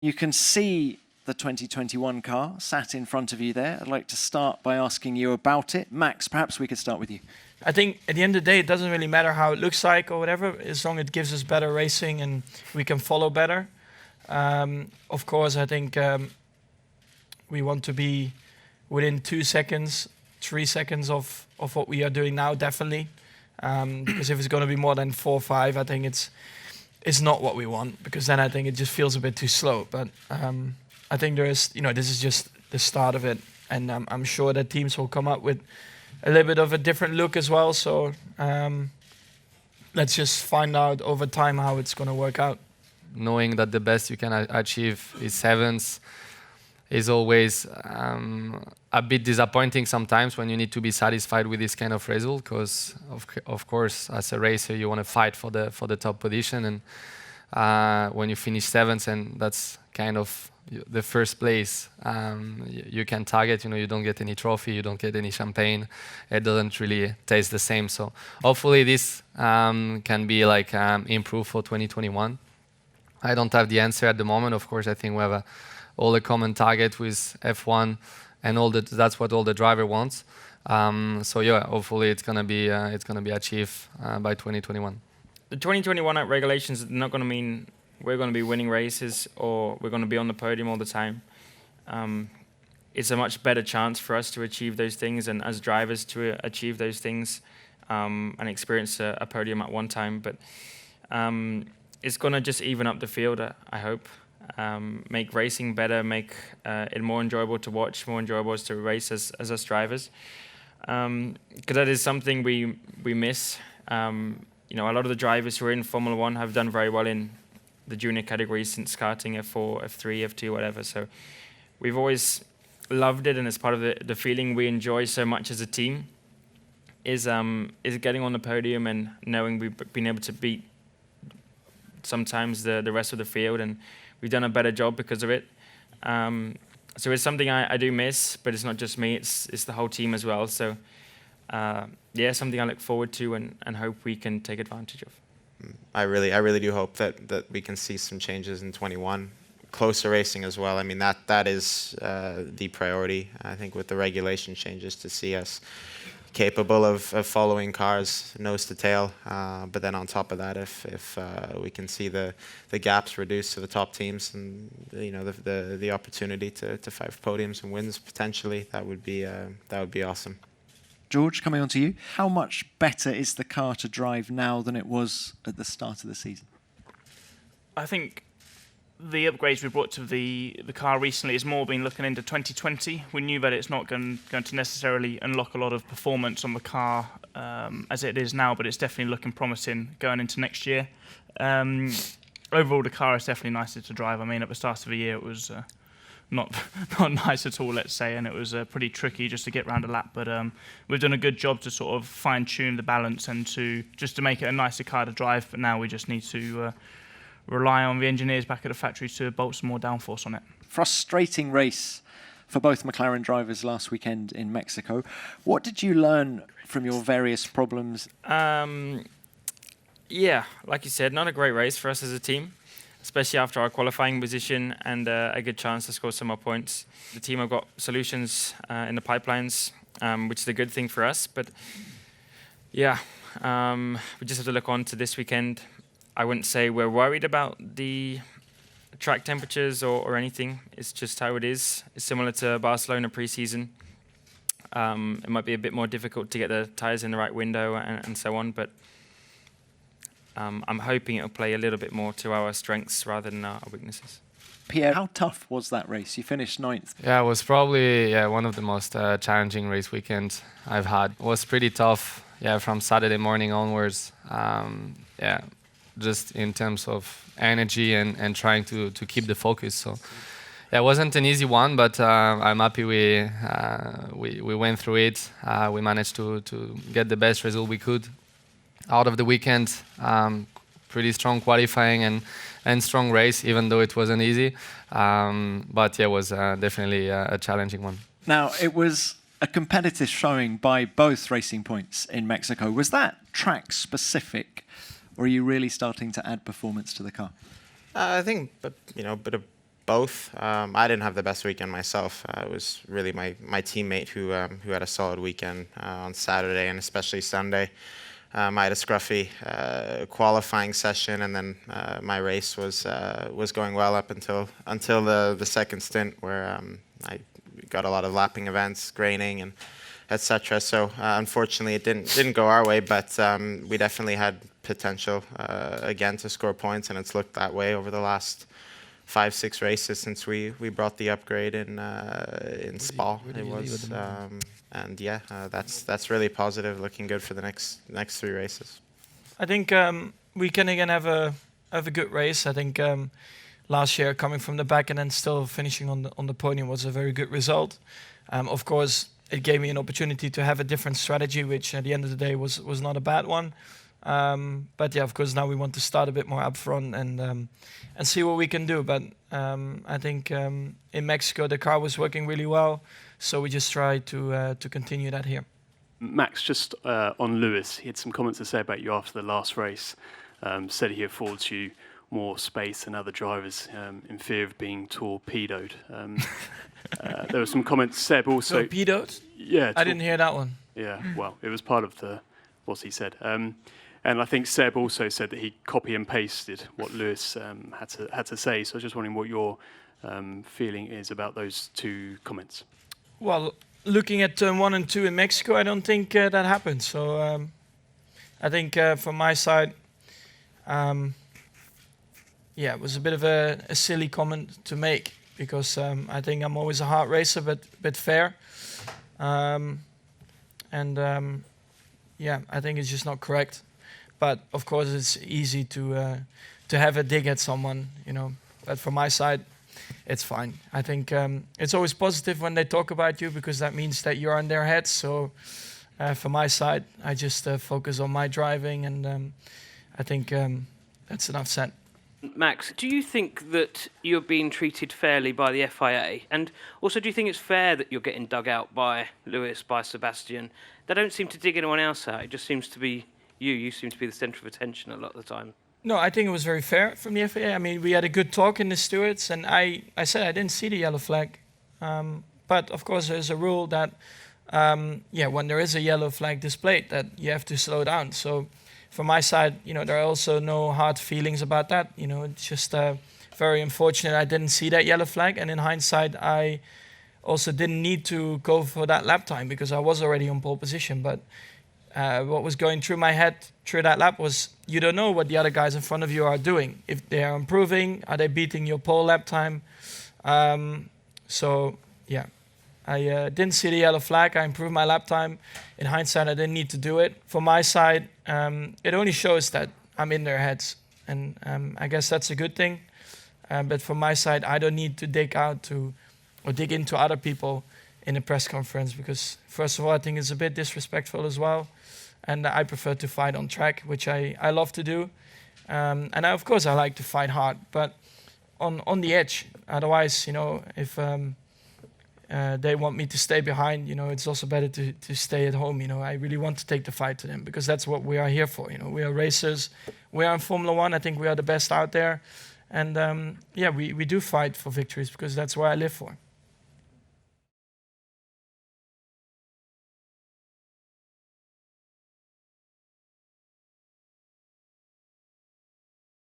You can see the 2021 car sat in front of you there. I'd like to start by asking you about it. Max, perhaps we could start with you. I think at the end of the day, it doesn't really matter how it looks like or whatever, as long as it gives us better racing and we can follow better. Of course, I think we want to be within 2 seconds, 3 seconds of what we are doing now, definitely. Because if it's going to be more than 4 or 5, I think it's not what we want, because then I think it just feels a bit too slow. But I think this is just the start of it, and I'm sure that teams will come up with a little bit of a different look as well. So let's just find out over time how it's going to work out. Knowing that the best you can achieve is 7th is always a bit disappointing sometimes when you need to be satisfied with this kind of result, because of course as a racer you want to fight for the top position, and when you finish 7th and that's kind of the first place you can target, you don't get any trophy, you don't get any champagne, it doesn't really taste the same. So hopefully this can be like improved for 2021. I don't have the answer at the moment. Of course, I think we have all a common target with F1, and that's what all the driver wants. So yeah, hopefully it's gonna be achieved by 2021. The 2021 regulations are not going to mean we're going to be winning races or we're going to be on the podium all the time. It's a much better chance for us to achieve those things, and as drivers to achieve those things and experience a podium at one time. But it's going to just even up the field, I hope. Make racing better, make it more enjoyable to watch, more enjoyable to race as us drivers. Because that is something we miss. A lot of the drivers who are in Formula 1 have done very well in the junior categories since karting, F4, F3, F2, whatever. So we've always loved it, and it's part of the feeling we enjoy so much as a team is getting on the podium and knowing we've been able to beat sometimes the rest of the field, and we've done a better job because of it. So it's something I do miss, but it's not just me, it's the whole team as well. So something I look forward to and hope we can take advantage of. I really do hope that we can see some changes in 21. Closer racing as well. I mean, that is the priority, I think, with the regulation changes, to see us capable of following cars nose to tail. But then on top of that, if we can see the gaps reduced to the top teams, and the opportunity to fight for podiums and wins potentially, that would be awesome. George, coming on to you. How much better is the car to drive now than it was at the start of the season? I think the upgrades we brought to the car recently has more been looking into 2020. We knew that it's not going to necessarily unlock a lot of performance on the car as it is now, but it's definitely looking promising going into next year. Overall, the car is definitely nicer to drive. I mean, at the start of the year, it was not nice at all, let's say, and it was pretty tricky just to get round a lap. But we've done a good job to sort of fine-tune the balance and to make it a nicer car to drive. But now we just need to rely on the engineers back at the factory to bolt some more downforce on it. Frustrating race for both McLaren drivers last weekend in Mexico. What did you learn from your various problems? Yeah, like you said, not a great race for us as a team, especially after our qualifying position and a good chance to score some more points. The team have got solutions in the pipelines, which is a good thing for us. But yeah, we just have to look on to this weekend. I wouldn't say we're worried about the track temperatures or anything. It's just how it is. It's similar to Barcelona pre-season. It might be a bit more difficult to get the tyres in the right window and so on, but I'm hoping it'll play a little bit more to our strengths rather than our weaknesses. Pierre, how tough was that race? You finished 9th. Yeah, it was probably one of the most challenging race weekends I've had. It was pretty tough, from Saturday morning onwards. Just in terms of energy and trying to keep the focus. So it wasn't an easy one, but I'm happy we went through it. We managed to get the best result we could out of the weekend. Pretty strong qualifying and strong race, even though it wasn't easy. But yeah, it was definitely a challenging one. Now, it was a competitive showing by both Racing Points in Mexico. Was that track specific, or are you really starting to add performance to the car? I think, but a bit of both. I didn't have the best weekend myself. It was really my teammate who had a solid weekend on Saturday and especially Sunday. I had a scruffy qualifying session, and then my race was going well up until the second stint, where I got a lot of lapping events, graining, and etc. So unfortunately, it didn't go our way, but we definitely had potential again to score points, and it's looked that way over the last 5-6 races since we brought the upgrade in Spa. It was. And yeah, that's really positive. Looking good for the next 3 races. I think we can again have a good race. I think last year coming from the back and then still finishing on the podium was a very good result. Of course, it gave me an opportunity to have a different strategy, which at the end of the day was not a bad one. But yeah, of course, now we want to start a bit more upfront and see what we can do. But I think in Mexico the car was working really well. So we just try to continue that here. Max, just on Lewis, he had some comments to say about you after the last race. Said he affords you more space than other drivers in fear of being torpedoed. There were some comments. Seb also. Torpedoed? Yeah. I didn't hear that one. Yeah, well, it was part of what he said. And I think Seb also said that he copy and pasted what Lewis had to say. So I was just wondering what your feeling is about those 2 comments. Well, looking at turn 1 and 2 in Mexico, I don't think that happened. So I think from my side, yeah, it was a bit of a silly comment to make, because I think I'm always a hard racer, but fair. Yeah, I think it's just not correct. But of course, it's easy to have a dig at someone, you know. But from my side, it's fine. I think it's always positive when they talk about you, because that means that you're on their heads. So from my side, I just focus on my driving, and I think that's enough said. Max, do you think that you're being treated fairly by the FIA? And also, do you think it's fair that you're getting dug out by Lewis, by Sebastian? They don't seem to dig anyone else out. It just seems to be you. You seem to be the centre of attention a lot of the time. No, I think it was very fair from the FIA. I mean, we had a good talk in the stewards, and I said I didn't see the yellow flag. But of course, there's a rule that, when there is a yellow flag displayed, that you have to slow down. So from my side, you know, there are also no hard feelings about that. You know, it's just very unfortunate I didn't see that yellow flag. And in hindsight, I also didn't need to go for that lap time, because I was already on pole position. But what was going through my head through that lap was, you don't know what the other guys in front of you are doing. If they are improving, are they beating your pole lap time? So, yeah, I didn't see the yellow flag. I improved my lap time. In hindsight, I didn't need to do it. From my side, it only shows that I'm in their heads. And I guess that's a good thing. But from my side, I don't need to dig into other people in a press conference, because first of all, I think it's a bit disrespectful as well. And I prefer to fight on track, which I love to do. And of course, I like to fight hard, but on the edge. Otherwise, you know, if they want me to stay behind, you know, it's also better to stay at home. You know, I really want to take the fight to them, because that's what we are here for. You know, we are racers. We are in Formula One. I think we are the best out there. And we do fight for victories, because that's what I live for.